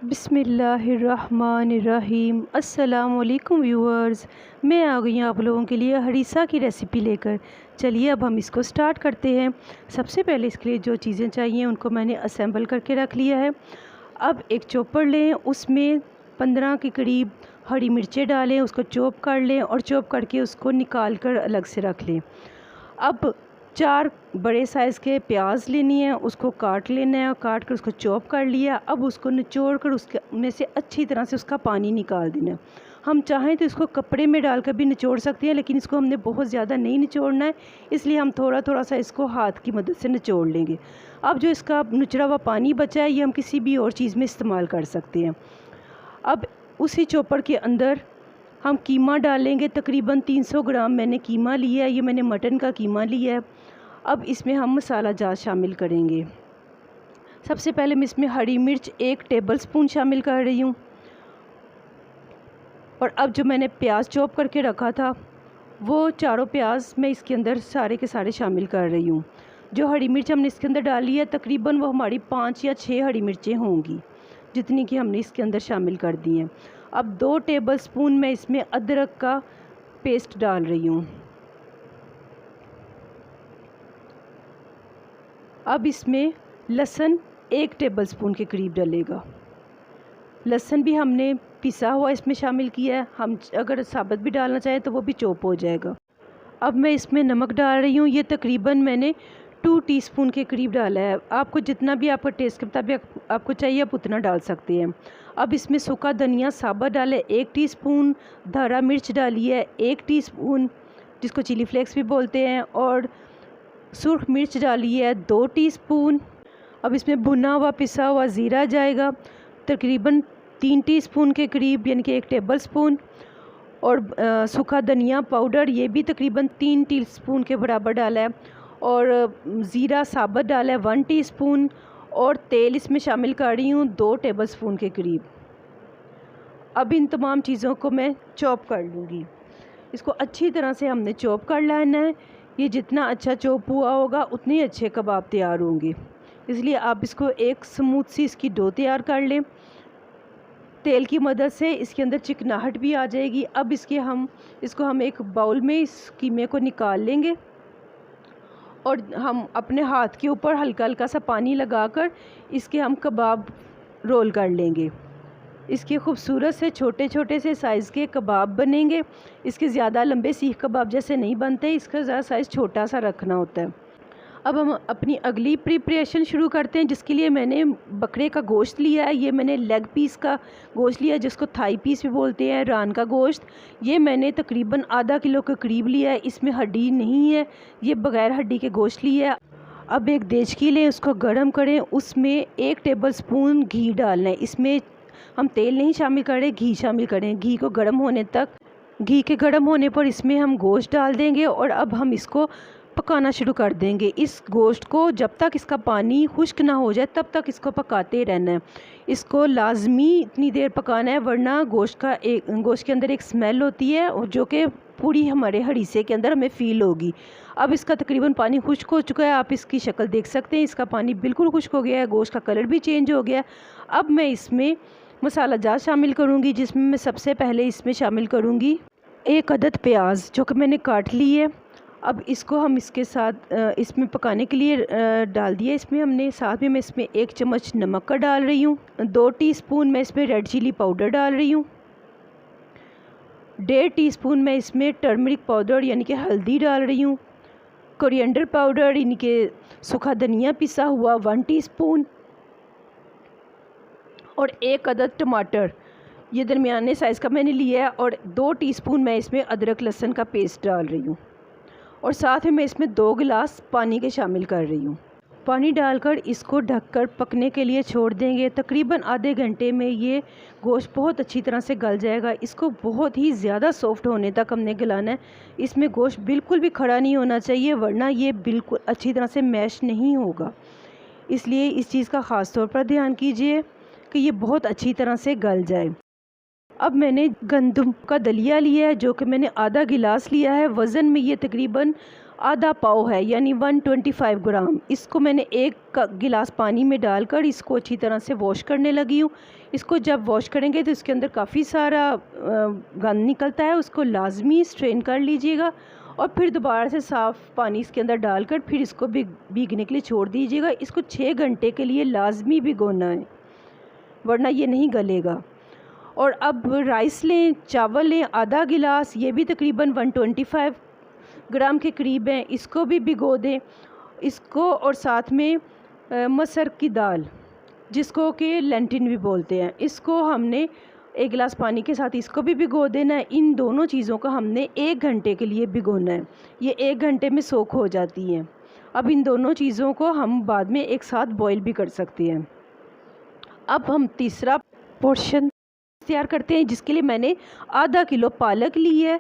बिस्मिल्लाहिर्रहमानिर्रहीम। अस्सलामुअलैकुम व्यूअर्स, मैं आ गई हूँ आप लोगों के लिए हरीसा की रेसिपी लेकर। चलिए अब हम इसको स्टार्ट करते हैं। सबसे पहले इसके लिए जो चीज़ें चाहिए उनको मैंने असेंबल करके रख लिया है। अब एक चॉपर लें, उसमें 15 के करीब हरी मिर्चें डालें, उसको चॉप कर लें और चॉप करके उसको निकाल कर अलग से रख लें। अब 4 बड़े साइज़ के प्याज लेनी है, उसको काट लेना है और काट कर उसको चॉप कर लिया। अब उसको निचोड़ कर उसके में से अच्छी तरह से उसका पानी निकाल देना है। हम चाहें तो इसको कपड़े में डालकर भी निचोड़ सकते हैं, लेकिन इसको हमने बहुत ज़्यादा नहीं निचोड़ना है, इसलिए हम थोड़ा थोड़ा सा इसको हाथ की मदद से निचोड़ लेंगे। अब जो इसका निचड़ा हुआ पानी बचा है, ये हम किसी भी और चीज़ में इस्तेमाल कर सकते हैं। अब उसी चॉपर के अंदर हम कीमा डालेंगे। तकरीबन 300 ग्राम मैंने कीमा लिया है, ये मैंने मटन का कीमा लिया है। अब इसमें हम मसाला जात शामिल करेंगे। सबसे पहले मैं इसमें हरी मिर्च 1 टेबलस्पून शामिल कर रही हूँ। और अब जो मैंने प्याज चॉप करके रखा था, वो चारों प्याज मैं इसके अंदर सारे के सारे शामिल कर रही हूँ। जो हरी मिर्च हमने इसके अंदर डाली है, तकरीबन वो हमारी 5 या 6 हरी मिर्चें होंगी, जितनी कि हमने इसके अंदर शामिल कर दी हैं। अब 2 टेबलस्पून मैं इसमें अदरक का पेस्ट डाल रही हूँ। अब इसमें लहसुन 1 टेबलस्पून के करीब डलेगा। लहसुन भी हमने पिसा हुआ इसमें शामिल किया है, हम अगर साबुत भी डालना चाहें तो वो भी चॉप हो जाएगा। अब मैं इसमें नमक डाल रही हूँ, ये तकरीबन मैंने 2 टीस्पून के करीब डाला है। आपको जितना भी आपका टेस्ट के मुताबिक आपको चाहिए आप उतना डाल सकते हैं। अब इसमें सूखा धनिया साबुत डाला है 1 टीस्पून, धरा मिर्च डाली है 1 टीस्पून, जिसको चिली फ्लेक्स भी बोलते हैं, और सुर्ख मिर्च डाली है 2 टीस्पून। अब इसमें भुना हुआ पिसा हुआ ज़ीरा जाएगा तकरीबन 3 टीस्पून के करीब, यानी कि 1 टेबलस्पून। और सूखा धनिया पाउडर ये भी तकरीबन 3 टीस्पून के बराबर डाला है। और ज़ीरा साबुत डाला है 1 टीस्पून। और तेल इसमें शामिल कर रही हूँ 2 टेबलस्पून के करीब। अब इन तमाम चीज़ों को मैं चॉप कर लूँगी। इसको अच्छी तरह से हमने चॉप कर लेना है। ये जितना अच्छा चॉप हुआ होगा उतने ही अच्छे कबाब तैयार होंगे, इसलिए आप इसको एक स्मूथ सी इसकी डो तैयार कर लें। तेल की मदद से इसके अंदर चिकनाहट भी आ जाएगी। अब इसको हम एक बाउल में इस कीमे को निकाल लेंगे और हम अपने हाथ के ऊपर हल्का हल्का सा पानी लगाकर इसके हम कबाब रोल कर लेंगे। इसके खूबसूरत से छोटे छोटे से साइज़ के कबाब बनेंगे। इसके ज़्यादा लंबे सीख कबाब जैसे नहीं बनते, इसका ज़्यादा साइज़ छोटा सा रखना होता है। अब हम अपनी अगली प्रिपरेशन शुरू करते हैं, जिसके लिए मैंने बकरे का गोश्त लिया है। ये मैंने लेग पीस का गोश्त लिया है, जिसको थाई पीस भी बोलते हैं, रान का गोश्त। ये मैंने तकरीबन आधा किलो के करीब लिया है। इसमें हड्डी नहीं है, ये बग़ैर हड्डी के गोश्त लिया है। अब एक देचकी लें, उसको गर्म करें, उसमें 1 टेबलस्पून घी डालना है। इसमें हम तेल नहीं शामिल करें, घी शामिल करें। घी को गर्म होने तक, घी के गर्म होने पर इसमें हम गोश्त डाल देंगे और अब हम इसको पकाना शुरू कर देंगे। इस गोश्त को जब तक इसका पानी खुश्क ना हो जाए तब तक इसको पकाते रहना है। इसको लाजमी इतनी देर पकाना है, वरना गोश्त के अंदर एक स्मेल होती है और जो कि पूरी हमारे हरीसे के अंदर हमें फ़ील होगी। अब इसका तकरीबन पानी खुश्क हो चुका है, आप इसकी शक्ल देख सकते हैं। इसका पानी बिल्कुल खुश्क हो गया है, गोश्त का कलर भी चेंज हो गया है। अब मैं इसमें मसाला जात शामिल करूँगी, जिसमें मैं सबसे पहले इसमें शामिल करूँगी 1 अदद प्याज जो कि मैंने काट ली है। अब इसको हम इसके साथ इसमें पकाने के लिए डाल दिया। इसमें हमने साथ में मैं इसमें 1 चम्मच नमक का डाल रही हूँ, 2 टीस्पून मैं इसमें रेड चिली पाउडर डाल रही हूँ, 1.5 टीस्पून मैं इसमें टर्मरिक पाउडर यानी कि हल्दी डाल रही हूँ, कोरिएंडर पाउडर यानी कि सूखा धनिया पिसा हुआ 1 टीस्पून, और 1 अदद टमाटर ये दरमियाने साइज़ का मैंने लिया है, और 2 टीस्पून मैं इसमें अदरक लहसुन का पेस्ट डाल रही हूँ। और साथ में मैं इसमें 2 गिलास पानी के शामिल कर रही हूँ। पानी डालकर इसको ढककर पकने के लिए छोड़ देंगे। तकरीबन आधे घंटे में ये गोश्त बहुत अच्छी तरह से गल जाएगा। इसको बहुत ही ज़्यादा सॉफ्ट होने तक हमने गलाना है। इसमें गोश्त बिल्कुल भी खड़ा नहीं होना चाहिए, वरना ये बिल्कुल अच्छी तरह से मैश नहीं होगा। इसलिए इस चीज़ का ख़ास तौर पर ध्यान कीजिए कि ये बहुत अच्छी तरह से गल जाए। अब मैंने गंदम का दलिया लिया है, जो कि मैंने आधा गिलास लिया है। वज़न में ये तकरीबन आधा पाव है यानी 125 ग्राम। इसको मैंने एक गिलास पानी में डालकर इसको अच्छी तरह से वॉश करने लगी हूँ। इसको जब वॉश करेंगे तो इसके अंदर काफ़ी सारा गंद निकलता है, उसको लाजमी स्ट्रेन कर लीजिएगा और फिर दोबारा से साफ़ पानी इसके अंदर डालकर फिर इसको भीगने के लिए छोड़ दीजिएगा। इसको 6 घंटे के लिए लाजमी भिगोना है, वरना ये नहीं गलेगा। और अब राइस लें, चावल लें आधा गिलास, ये भी तकरीबन 125 ग्राम के करीब हैं, इसको भी भिगो दें। इसको और साथ में मसर की दाल जिसको कि लेंटिन भी बोलते हैं, इसको हमने 1 गिलास पानी के साथ इसको भी भिगो देना है। इन दोनों चीज़ों को हमने 1 घंटे के लिए भिगोना है, ये 1 घंटे में सोख हो जाती हैं। अब इन दोनों चीज़ों को हम बाद में एक साथ बॉईल भी कर सकते हैं। अब हम तीसरा पोर्शन तैयार करते हैं, जिसके लिए मैंने आधा किलो पालक ली है।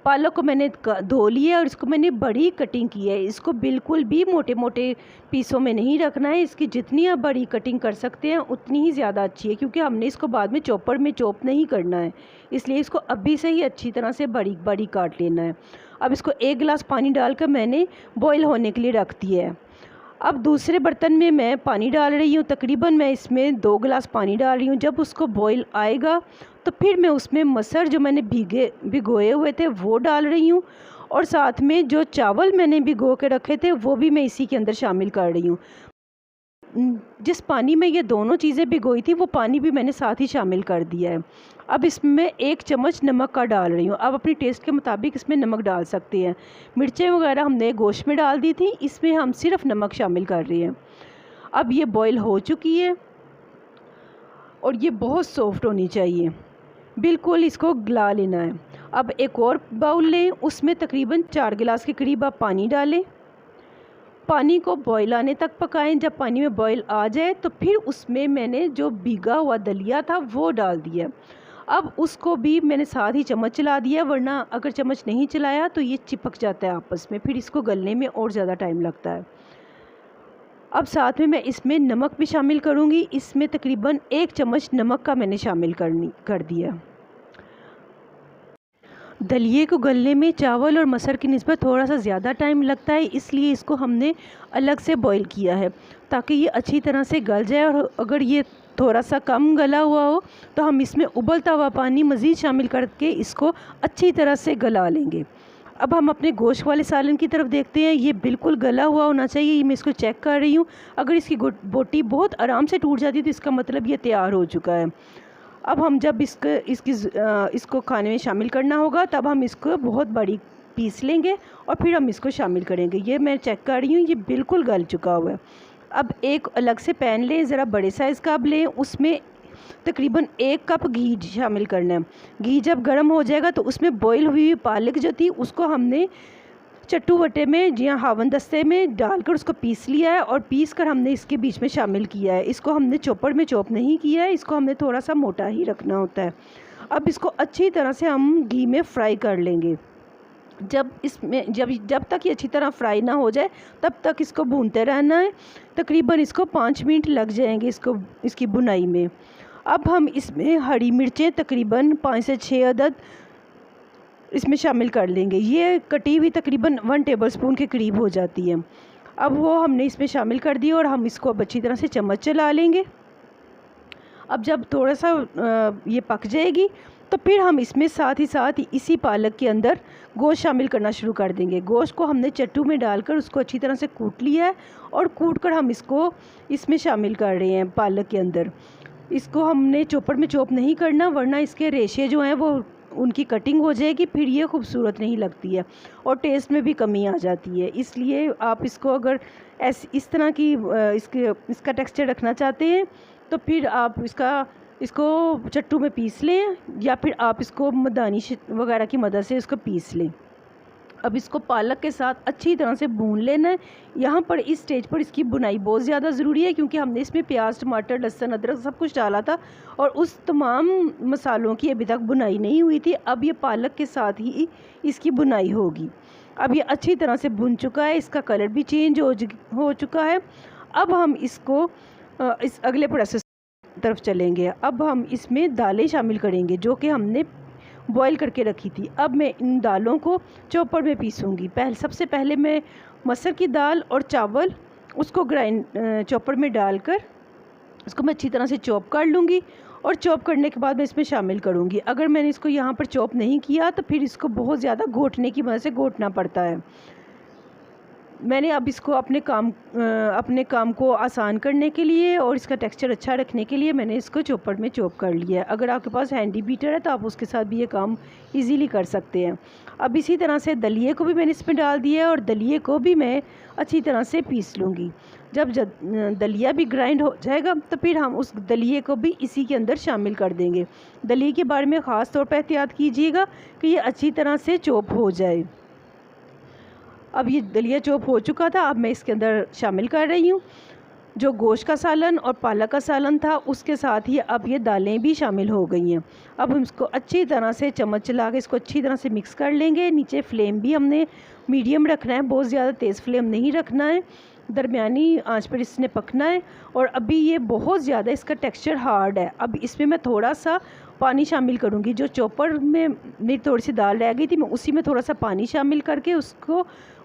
पालक को मैंने धो लिया और इसको मैंने बड़ी कटिंग की है। इसको बिल्कुल भी मोटे मोटे पीसों में नहीं रखना है, इसकी जितनी आप बड़ी कटिंग कर सकते हैं उतनी ही ज़्यादा अच्छी है, क्योंकि हमने इसको बाद में चॉपर में चॉप नहीं करना है, इसलिए इसको अभी से ही अच्छी तरह से बड़ी बड़ी काट लेना है। अब इसको 1 गिलास पानी डालकर मैंने बॉईल होने के लिए रख दिया है। अब दूसरे बर्तन में मैं पानी डाल रही हूँ, तकरीबन मैं इसमें 2 गिलास पानी डाल रही हूँ। जब उसको बॉईल आएगा तो फिर मैं उसमें मसर जो मैंने भिगोए हुए थे वो डाल रही हूँ, और साथ में जो चावल मैंने भिगो के रखे थे वो भी मैं इसी के अंदर शामिल कर रही हूँ। जिस पानी में ये दोनों चीज़ें भिगोई थी वो पानी भी मैंने साथ ही शामिल कर दिया है। अब इसमें 1 चम्मच नमक का डाल रही हूँ। आप अपनी टेस्ट के मुताबिक इसमें नमक डाल सकते हैं। मिर्चें वगैरह हमने गोश्त में डाल दी थी, इसमें हम सिर्फ नमक शामिल कर रहे हैं। अब ये बॉईल हो चुकी है और ये बहुत सॉफ्ट होनी चाहिए, बिल्कुल इसको गला लेना है। अब एक और बाउल लें, उसमें तकरीबन 4 गिलास के करीब आप पानी डालें। पानी को बॉईल आने तक पकाएं। जब पानी में बॉईल आ जाए तो फिर उसमें मैंने जो भीगा हुआ दलिया था वो डाल दिया। अब उसको भी मैंने साथ ही चम्मच चला दिया, वरना अगर चम्मच नहीं चलाया तो ये चिपक जाता है आपस में, फिर इसको गलने में और ज़्यादा टाइम लगता है। अब साथ में मैं इसमें नमक भी शामिल करूँगी। इसमें तकरीबन 1 चम्मच नमक का मैंने शामिल कर दिया। दलिए को गलने में चावल और मसर की निस्बत थोड़ा सा ज़्यादा टाइम लगता है, इसलिए इसको हमने अलग से बॉईल किया है ताकि ये अच्छी तरह से गल जाए। और अगर ये थोड़ा सा कम गला हुआ हो तो हम इसमें उबलता हुआ पानी मज़ीद शामिल करके इसको अच्छी तरह से गला लेंगे। अब हम अपने गोश्त वाले सालन की तरफ देखते हैं। ये बिल्कुल गला हुआ होना चाहिए, मैं इसको चेक कर रही हूँ। अगर इसकी बोटी बहुत आराम से टूट जाती है तो इसका मतलब ये तैयार हो चुका है। अब हम जब इसको खाने में शामिल करना होगा तब हम इसको बहुत बड़ी पीस लेंगे और फिर हम इसको शामिल करेंगे। ये मैं चेक कर रही हूँ, ये बिल्कुल गल चुका हुआ है। अब एक अलग से पैन लें, ज़रा बड़े साइज़ का अब लें, उसमें तकरीबन 1 कप घी शामिल करना है। घी जब गर्म हो जाएगा तो उसमें बॉईल हुई पालक जो थी उसको हमने चट्टू वटे में या हावन दस्ते में डालकर उसको पीस लिया है, और पीस कर हमने इसके बीच में शामिल किया है। इसको हमने चॉपर में चॉप नहीं किया है, इसको हमने थोड़ा सा मोटा ही रखना होता है। अब इसको अच्छी तरह से हम घी में फ्राई कर लेंगे। जब तक ये अच्छी तरह फ्राई ना हो जाए तब तक इसको भूनते रहना है। तकरीबन इसको 5 मिनट लग जाएंगे इसकी भुनाई में। अब हम इसमें हरी मिर्चें तकरीबन 5 से 6 अदद इसमें शामिल कर लेंगे। ये कटी हुई तकरीबन 1 टेबलस्पून के करीब हो जाती है। अब वो हमने इसमें शामिल कर दी और हम इसको अब अच्छी तरह से चम्मच चला लेंगे। अब जब थोड़ा सा ये पक जाएगी तो फिर हम इसमें साथ ही इसी पालक के अंदर गोश्त शामिल करना शुरू कर देंगे। गोश्त को हमने चट्टू में डालकर उसको अच्छी तरह से कूट लिया है और कूट कर हम इसको इसमें शामिल कर रहे हैं पालक के अंदर। इसको हमने चॉपर में चॉप नहीं करना, वरना इसके रेशे जो हैं वो उनकी कटिंग हो जाएगी, फिर ये खूबसूरत नहीं लगती है और टेस्ट में भी कमी आ जाती है। इसलिए आप इसको अगर इस तरह की इसका टेक्सचर रखना चाहते हैं तो फिर आप इसको चट्टू में पीस लें, या फिर आप इसको मदानी वगैरह की मदद से इसको पीस लें। अब इसको पालक के साथ अच्छी तरह से भून लेना है। यहाँ पर इस स्टेज पर इसकी बुनाई बहुत ज़्यादा ज़रूरी है, क्योंकि हमने इसमें प्याज, टमाटर, लहसुन, अदरक सब कुछ डाला था और उस तमाम मसालों की अभी तक बुनाई नहीं हुई थी। अब ये पालक के साथ ही इसकी बुनाई होगी। अब ये अच्छी तरह से भुन चुका है, इसका कलर भी चेंज हो चुका है। अब हम इसको इस अगले प्रोसेस तरफ चलेंगे। अब हम इसमें दालें शामिल करेंगे जो कि हमने बॉईल करके रखी थी। अब मैं इन दालों को चॉपर में पीसूँगी। सबसे पहले मैं मसर की दाल और चावल उसको चॉपर में डालकर इसको मैं अच्छी तरह से चॉप कर लूँगी और चॉप करने के बाद मैं इसमें शामिल करूँगी। अगर मैंने इसको यहाँ पर चॉप नहीं किया तो फिर इसको बहुत ज़्यादा घोटने की मदद से घोटना पड़ता है। मैंने अब इसको अपने काम को आसान करने के लिए और इसका टेक्सचर अच्छा रखने के लिए मैंने इसको चॉपर में चॉप कर लिया है। अगर आपके पास हैंडी बीटर है तो आप उसके साथ भी ये काम इजीली कर सकते हैं। अब इसी तरह से दलिए को भी मैंने इसमें डाल दिया है और दलिए को भी मैं अच्छी तरह से पीस लूँगी। जब दलिया भी ग्राइंड हो जाएगा तो फिर हम उस दलिए को भी इसी के अंदर शामिल कर देंगे। दलिए के बारे में ख़ास तौर पर एहतियात कीजिएगा कि ये अच्छी तरह से चॉप हो जाए। अब ये दलिया चॉप हो चुका था। अब मैं इसके अंदर शामिल कर रही हूँ जो गोश्त का सालन और पालक का सालन था, उसके साथ ही अब ये दालें भी शामिल हो गई हैं। अब हम इसको अच्छी तरह से चम्मच चला के इसको अच्छी तरह से मिक्स कर लेंगे। नीचे फ्लेम भी हमने मीडियम रखना है, बहुत ज़्यादा तेज़ फ्लेम नहीं रखना है, दरमियानी आंच पर इसने पकना है। और अभी ये बहुत ज़्यादा इसका टेक्सचर हार्ड है। अब इसमें मैं थोड़ा सा पानी शामिल करूँगी। जो चॉपर में मेरी थोड़ी सी दाल रह गई थी, मैं उसी में थोड़ा सा पानी शामिल करके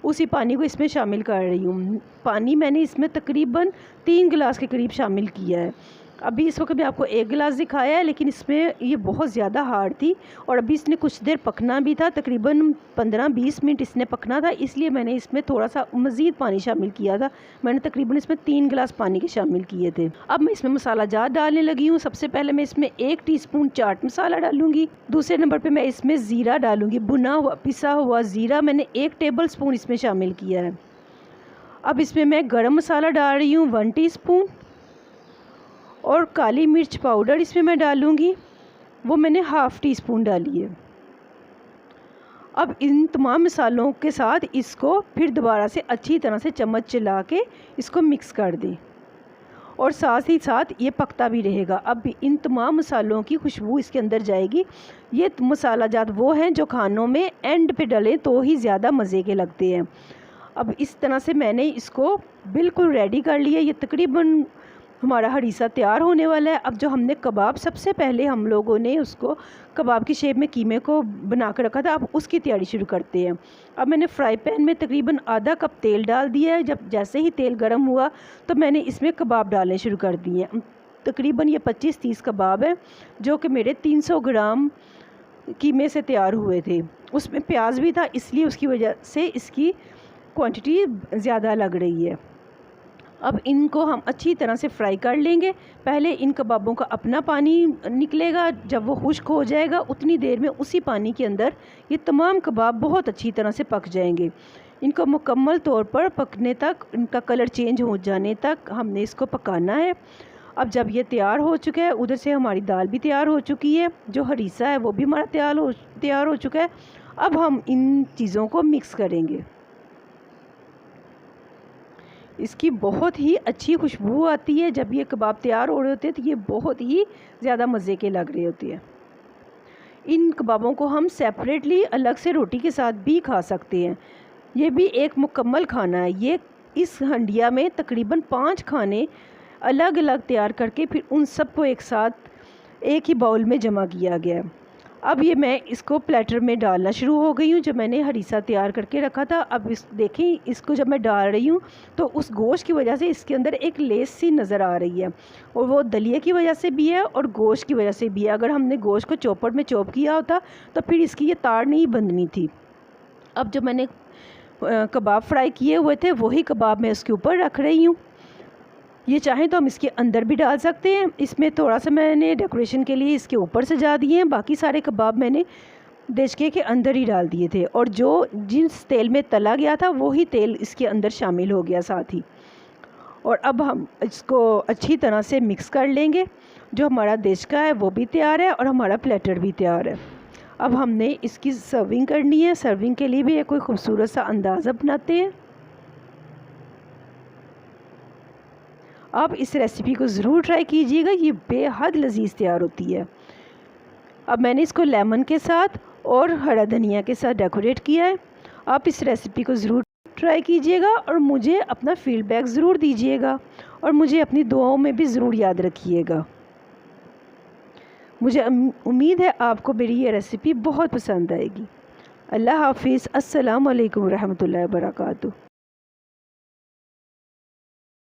उसी पानी को इसमें शामिल कर रही हूँ। पानी मैंने इसमें तकरीबन 3 गिलास के करीब शामिल किया है। अभी इस वक्त मैं आपको 1 गिलास दिखाया है, लेकिन इसमें ये बहुत ज़्यादा हार्ड थी और अभी इसने कुछ देर पकना भी था, तकरीबन 15-20 मिनट इसने पकना था, इसलिए मैंने इसमें थोड़ा सा मज़ीद पानी शामिल किया था। मैंने तकरीबन इसमें 3 गिलास पानी के शामिल किए थे। अब मैं इसमें मसाला जार डालने लगी हूँ। सबसे पहले मैं इसमें 1 टीस्पून चाट मसाला डालूँगी। दूसरे नंबर पर मैं इसमें ज़ीरा डालूँगी। भुना हुआ पिसा हुआ ज़ीरा मैंने 1 टेबल स्पून इसमें शामिल किया है। अब इसमें मैं गरम मसाला डाल रही हूँ 1 टीस्पून और काली मिर्च पाउडर इसमें मैं डालूँगी, वो मैंने ½ टीस्पून डाली है। अब इन तमाम मसालों के साथ इसको फिर दोबारा से अच्छी तरह से चम्मच चला के इसको मिक्स कर दें और साथ ही साथ ये पकता भी रहेगा। अब इन तमाम मसालों की खुशबू इसके अंदर जाएगी। ये मसाला जात वो हैं जो खानों में एंड पे डलें तो ही ज़्यादा मज़े के लगते हैं। अब इस तरह से मैंने इसको बिल्कुल रेडी कर लिया। ये तकरीबन हमारा हरीसा तैयार होने वाला है। अब जो हमने कबाब सबसे पहले हम लोगों ने उसको कबाब की शेप में कीमे को बना कर रखा था, अब उसकी तैयारी शुरू करते हैं। अब मैंने फ्राई पैन में तकरीबन आधा कप तेल डाल दिया है। जब जैसे ही तेल गर्म हुआ तो मैंने इसमें कबाब डालने शुरू कर दिए। तकरीबन ये 25-30 कबाब है जो कि मेरे 300 ग्राम कीमे से तैयार हुए थे। उसमें प्याज भी था, इसलिए उसकी वजह से इसकी क्वांटिटी ज़्यादा लग रही है। अब इनको हम अच्छी तरह से फ्राई कर लेंगे। पहले इन कबाबों का अपना पानी निकलेगा, जब वो खुश्क हो जाएगा उतनी देर में उसी पानी के अंदर ये तमाम कबाब बहुत अच्छी तरह से पक जाएंगे। इनको मुकम्मल तौर पर पकने तक, इनका कलर चेंज हो जाने तक हमने इसको पकाना है। अब जब ये तैयार हो चुका है, उधर से हमारी दाल भी तैयार हो चुकी है, जो हरीसा है वो भी हमारा तैयार हो चुका है। अब हम इन चीज़ों को मिक्स करेंगे। इसकी बहुत ही अच्छी खुशबू आती है। जब ये कबाब तैयार हो रहे होते हैं तो ये बहुत ही ज़्यादा मज़े के लग रहे होते हैं। इन कबाबों को हम सेपरेटली अलग से रोटी के साथ भी खा सकते हैं। ये भी एक मुकम्मल खाना है। ये इस हंडिया में तकरीबन 5 खाने अलग अलग तैयार करके फिर उन सबको एक साथ एक ही बाउल में जमा किया गया है। अब ये मैं इसको प्लेटर में डालना शुरू हो गई हूँ जो मैंने हरीसा तैयार करके रखा था। अब देखें, इसको जब मैं डाल रही हूँ तो उस गोश्त की वजह से इसके अंदर एक लेस सी नज़र आ रही है और वो दलिया की वजह से भी है और गोश्त की वजह से भी है। अगर हमने गोश्त को चॉपर में चॉप किया होता तो फिर इसकी ये तार नहीं बंधनी थी। अब जो मैंने कबाब फ्राई किए हुए थे वही कबाब मैं उसके ऊपर रख रही हूँ। ये चाहें तो हम इसके अंदर भी डाल सकते हैं। इसमें थोड़ा सा मैंने डेकोरेशन के लिए इसके ऊपर सजा दिए हैं। बाकी सारे कबाब मैंने देचके के अंदर ही डाल दिए थे और जो जिस तेल में तला गया था वही तेल इसके अंदर शामिल हो गया साथ ही। और अब हम इसको अच्छी तरह से मिक्स कर लेंगे। जो हमारा देचका है वो भी तैयार है और हमारा प्लेटर भी तैयार है। अब हमने इसकी सर्विंग करनी है। सर्विंग के लिए भी एक कोई खूबसूरत सा अंदाज़ा बनाते हैं। आप इस रेसिपी को ज़रूर ट्राई कीजिएगा, ये बेहद लजीज तैयार होती है। अब मैंने इसको लेमन के साथ और हरा धनिया के साथ डेकोरेट किया है। आप इस रेसिपी को ज़रूर ट्राई कीजिएगा और मुझे अपना फीडबैक ज़रूर दीजिएगा और मुझे अपनी दुआओं में भी ज़रूर याद रखिएगा। मुझे उम्मीद है आपको मेरी ये रेसिपी बहुत पसंद आएगी। अल्लाह हाफिज़। अस्सलाम वालेकुम रहमतुल्लाहि व बरकातुहू।